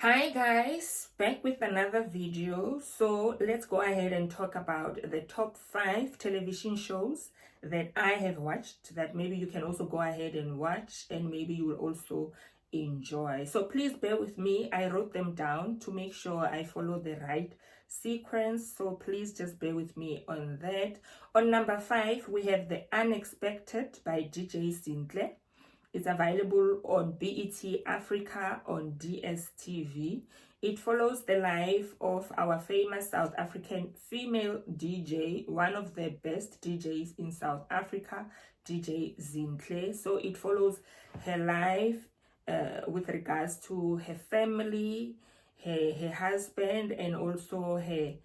Hi guys, back with another video. So let's go ahead and talk about the top 5 television shows that I have watched that maybe you can also go ahead and watch and maybe you will also enjoy. So please bear with me. I wrote them down to make sure I follow the right sequence. So please just bear with me on that. On number 5, we have The Unexpected by DJ Sintle. It's available on BET Africa on DSTV. It follows the life of our famous South African female DJ, one of the best DJs in South Africa, DJ Zinhle. So it follows her life with regards to her family, her husband, and also her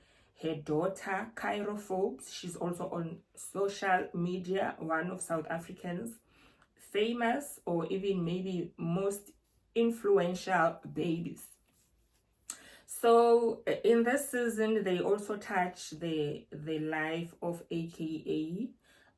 daughter, Cairo Forbes. She's also on social media, one of South Africans famous or even maybe most influential babies. So in this season, they also touch the life of AKA,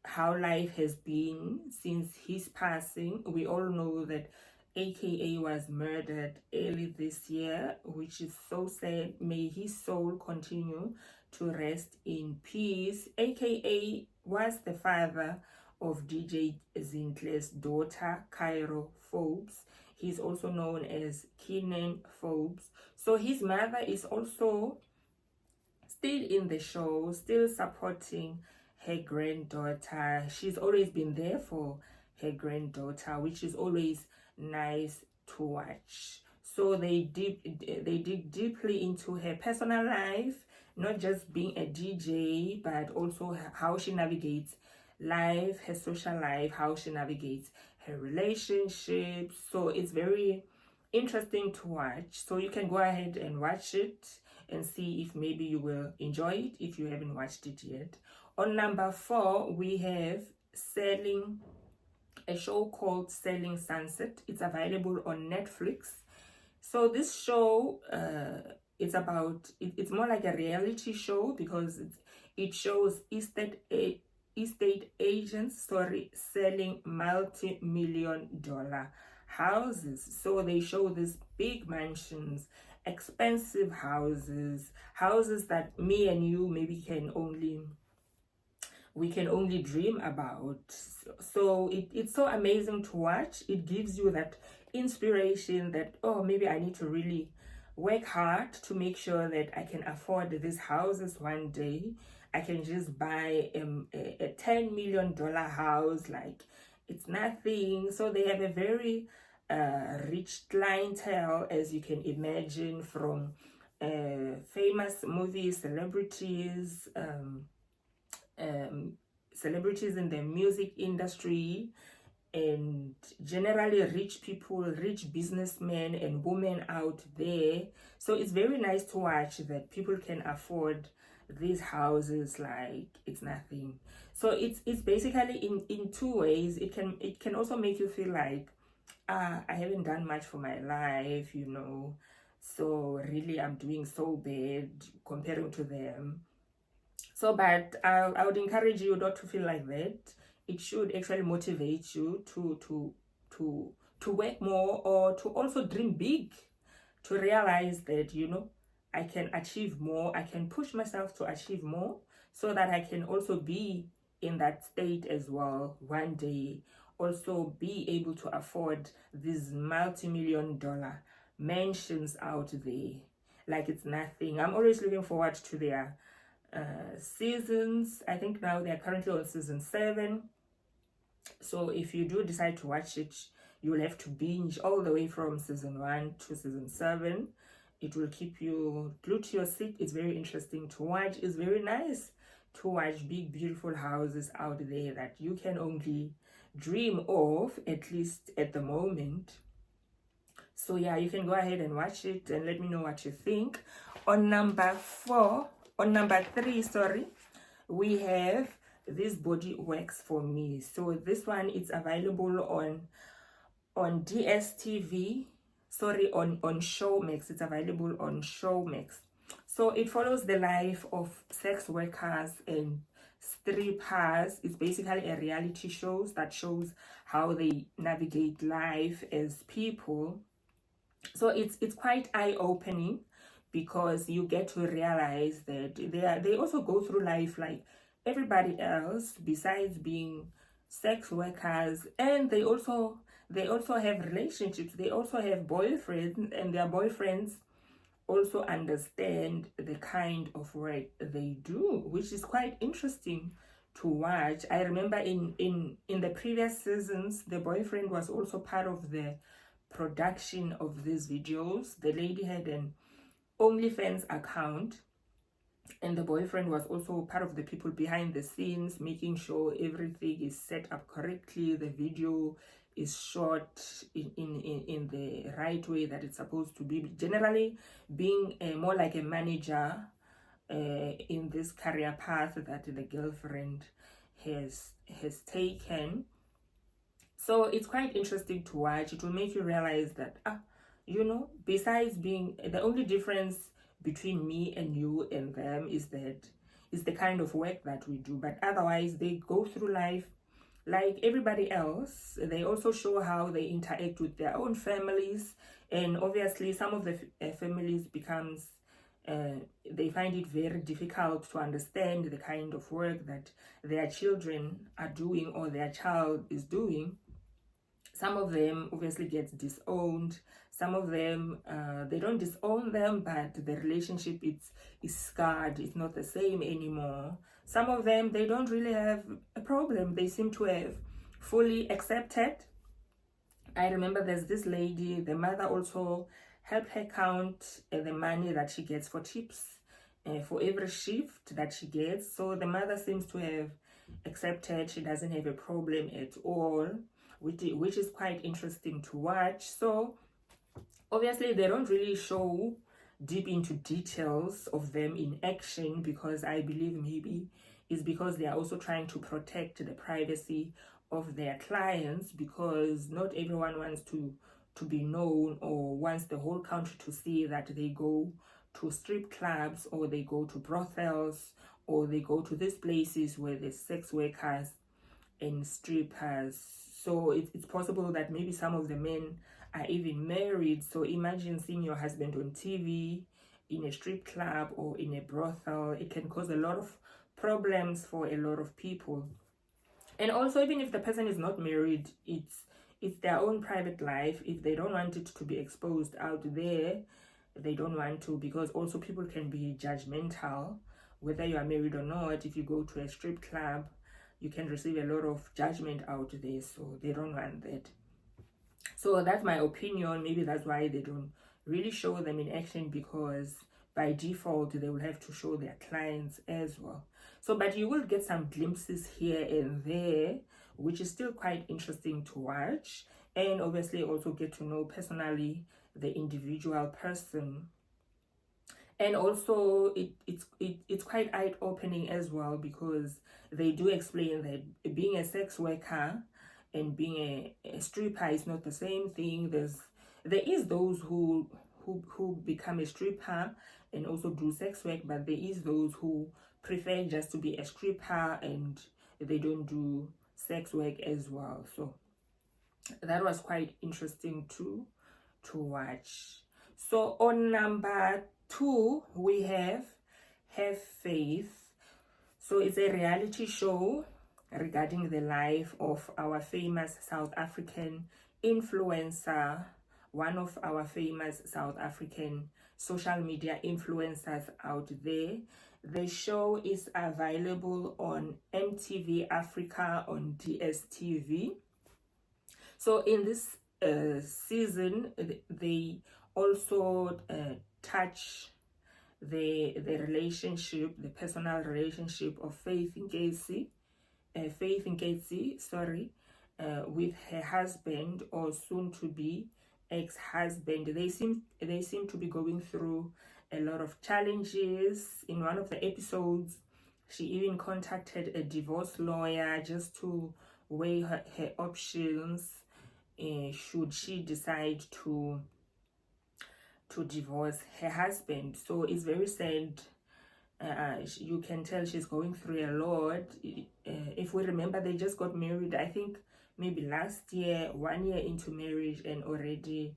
how life has been since his passing. We all know that AKA was murdered early this year, which is so sad. May his soul continue to rest in peace. AKA was the father of DJ Zinhle's daughter, Cairo Forbes. He's also known as Keenan Forbes. So his mother is also still in the show, still supporting her granddaughter. She's always been there for her granddaughter, which is always nice to watch. So they dig deeply into her personal life, not just being a DJ, but also how she navigates life, her social life, how she navigates her relationships. So it's very interesting to watch. So you can go ahead and watch it and see if maybe you will enjoy it if you haven't watched it yet. On number 4, we have a show called Selling Sunset. It's available on Netflix. So this show, it's more like a reality show because it shows estate agents selling multi-million-dollar houses. So they show these big mansions, expensive houses that me and you maybe we can only dream about. So it's so amazing to watch. It gives you that inspiration that, oh, maybe I need to really work hard to make sure that I can afford these houses one day. I can just buy a $10 million house, like it's nothing. So they have a very rich clientele, as you can imagine, from famous movie celebrities, celebrities in the music industry, and generally rich people, rich businessmen and women out there. So it's very nice to watch that people can afford these houses like it's nothing. So it's basically in two ways. It can also make you feel like I haven't done much for my life, so really I'm doing so bad comparing to them. So, but I would encourage you not to feel like that. It should actually motivate you to work more, or to also dream big, to realize that I can achieve more. I can push myself to achieve more, so that I can also be in that state as well one day. Also, be able to afford these multi-million-dollar mansions out there like it's nothing. I'm always looking forward to their seasons. I think now they are currently on season 7. So if you do decide to watch it, you will have to binge all the way from season 1 to season 7. It will keep you glued to your seat. It's very interesting to watch. It's very nice to watch big, beautiful houses out there that you can only dream of, at least at the moment. So yeah, you can go ahead and watch it and let me know what you think. On number 3, sorry, we have This Body Works For Me. So this one is available on DSTV, on Showmax. It's available on Showmax. So it follows the life of sex workers and strippers. It's basically a reality show that shows how they navigate life as people. So it's quite eye-opening, because you get to realize that they also go through life like everybody else, besides being sex workers. And they also have relationships, they also have boyfriends, and their boyfriends also understand the kind of work they do, which is quite interesting to watch. I remember in the previous seasons, the boyfriend was also part of the production of these videos. The lady had an OnlyFans account, and the boyfriend was also part of the people behind the scenes, making sure everything is set up correctly, the video is shot in the right way that it's supposed to be, generally being more like a manager in this career path that the girlfriend has taken. So it's quite interesting to watch. It will make you realize that, besides being, the only difference between me and you and them is the kind of work that we do. But otherwise, they go through life like everybody else. They also show how they interact with their own families, and obviously some of the families becomes they find it very difficult to understand the kind of work that their children are doing or their child is doing. Some of them obviously get disowned. Some of them, they don't disown them, but the relationship is scarred. It's not the same anymore. Some of them, they don't really have a problem. They seem to have fully accepted. I remember there's this lady, the mother also helped her count the money that she gets for tips for every shift that she gets. So the mother seems to have accepted. She doesn't have a problem at all, which is quite interesting to watch. So obviously they don't really show deep into details of them in action, because I believe maybe it's because they are also trying to protect the privacy of their clients, because not everyone wants to be known, or wants the whole country to see that they go to strip clubs, or they go to brothels, or they go to these places where there's sex workers and strippers. So it's possible that maybe some of the men are even married. So imagine seeing your husband on TV, in a strip club, or in a brothel. It can cause a lot of problems for a lot of people. And also, even if the person is not married, it's their own private life. If they don't want it to be exposed out there, they don't want to, because also people can be judgmental, whether you are married or not. If you go to a strip club, you can receive a lot of judgment out there, so they don't want that. So that's my opinion. Maybe that's why they don't really show them in action, because by default they will have to show their clients as well. So, but you will get some glimpses here and there, which is still quite interesting to watch, and obviously also get to know personally the individual person. And also it's quite eye-opening as well, because they do explain that being a sex worker and being a stripper is not the same thing. There is those who become a stripper and also do sex work, but there is those who prefer just to be a stripper and they don't do sex work as well. So that was quite interesting to watch. So on number 2 we have Faith. So it's a reality show regarding the life of our famous South African influencer, one of our famous South African social media influencers out there. The show is available on MTV Africa, on DSTV. So in this season, they also touch the relationship, the personal relationship of Faith Nkesi, with her husband, or soon to be ex-husband. They seem to be going through a lot of challenges. In one of the episodes, she even contacted a divorce lawyer just to weigh her options should she decide to divorce her husband. So it's very sad. You can tell she's going through a lot. If we remember, they just got married, I think maybe last year, 1 year into marriage, and already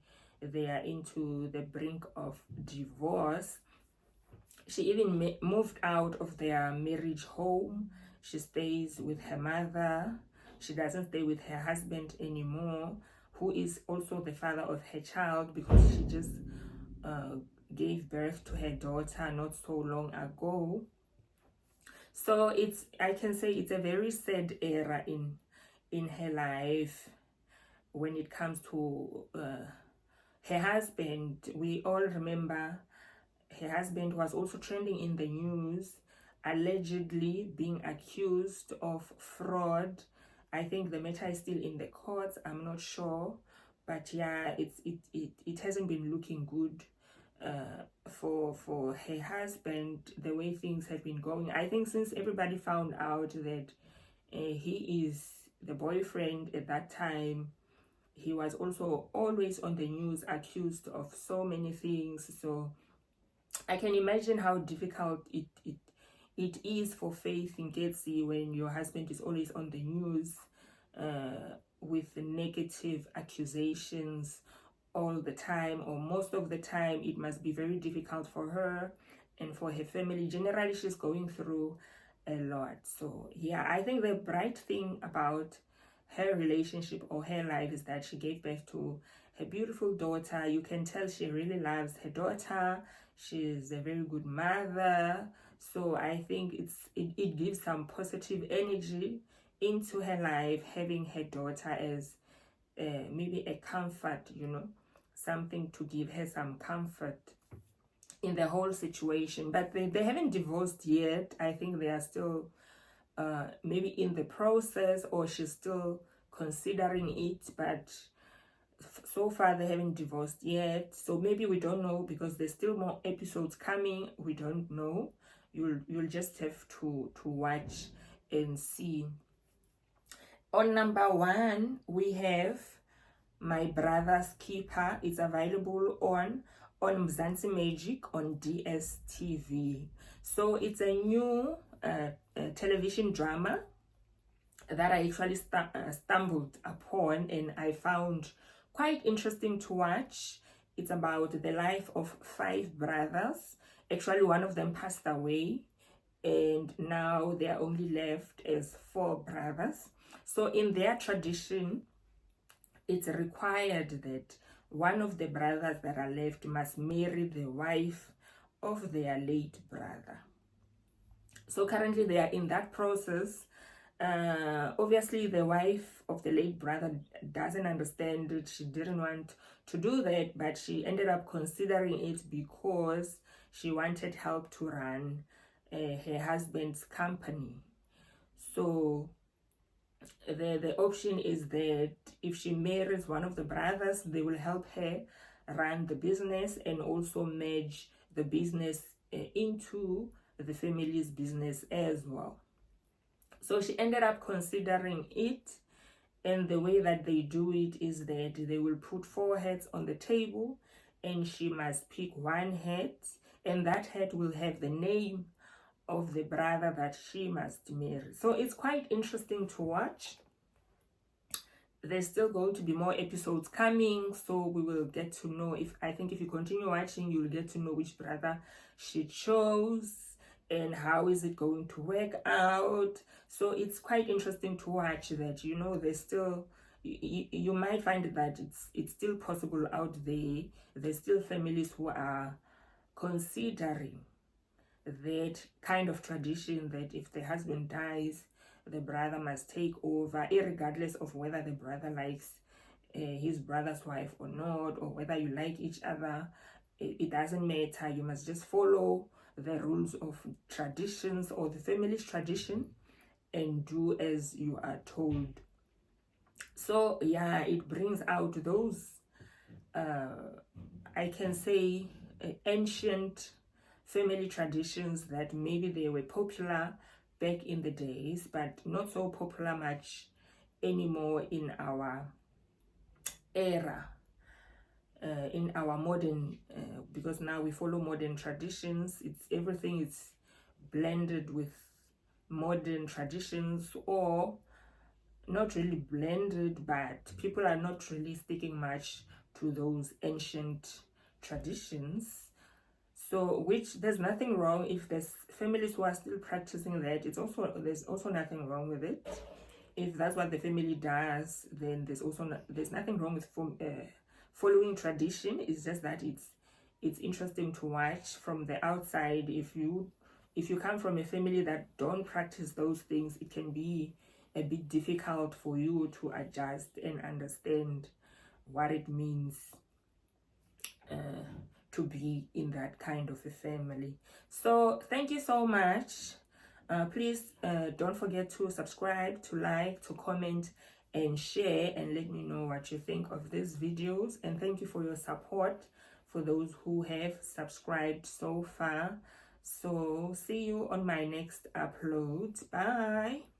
they are into the brink of divorce. She even moved out of their marriage home. She stays with her mother. She doesn't stay with her husband anymore, who is also the father of her child, because she just uh, gave birth to her daughter not so long ago. So I can say it's a very sad era in her life when it comes to her husband. We all remember her husband was also trending in the news, allegedly being accused of fraud. I think the matter is still in the courts. I'm not sure, but yeah, it hasn't been looking good for her husband, the way things have been going. I think since everybody found out that he is the boyfriend at that time, he was also always on the news accused of so many things. So I can imagine how difficult it is for Faith in Nketsi when your husband is always on the news with negative accusations all the time, or most of the time. It must be very difficult for her and for her family. Generally, she's going through a lot. So yeah, I think the bright thing about her relationship or her life is that she gave birth to her beautiful daughter. You can tell she really loves her daughter. She's a very good mother. So I think it gives some positive energy into her life, having her daughter as maybe a comfort, something to give her some comfort in the whole situation. But they haven't divorced yet. I think they are still maybe in the process, or she's still considering it, but so far they haven't divorced yet. So maybe we don't know, because there's still more episodes coming. We don't know. You'll just have to watch and see. On number 1, we have My Brother's Keeper. It's available on Mzansi Magic on DSTV. So it's a new television drama that I actually stumbled upon and I found quite interesting to watch. It's about the life of 5 brothers. Actually, one of them passed away, and now they are only left as 4 brothers. So in their tradition, it's required that one of the brothers that are left must marry the wife of their late brother. So currently they are in that process. Obviously the wife of the late brother doesn't understand it. She didn't want to do that, but she ended up considering it because she wanted help to run her husband's company. So the option is that if she marries one of the brothers, they will help her run the business and also merge the business into the family's business as well. So she ended up considering it, and the way that they do it is that they will put 4 heads on the table, and she must pick one head, and that head will have the name of the brother that she must marry. So it's quite interesting to watch. There's still going to be more episodes coming, so we will get to know. If you continue watching, you'll get to know which brother she chose and how is it going to work out. So it's quite interesting to watch that, there's still, you might find that it's still possible out there. There's still families who are considering that kind of tradition, that if the husband dies, the brother must take over, regardless of whether the brother likes his brother's wife or not, or whether you like each other. It doesn't matter. You must just follow the rules of traditions or the family's tradition and do as you are told. So yeah, it brings out those I can say ancient family traditions that maybe they were popular back in the days, but not so popular much anymore in our era, in our modern, because now we follow modern traditions. Everything is blended with modern traditions, or not really blended, but people are not really sticking much to those ancient traditions. So, which there's nothing wrong if there's families who are still practicing that. There's also nothing wrong with it. If that's what the family does, then there's nothing wrong with following tradition. It's just that it's interesting to watch from the outside. If you come from a family that don't practice those things, it can be a bit difficult for you to adjust and understand what it means to be in that kind of a family. So thank you so much. Please don't forget to subscribe, to like, to comment, and share, and let me know what you think of these videos. And thank you for your support for those who have subscribed so far. So see you on my next upload. Bye.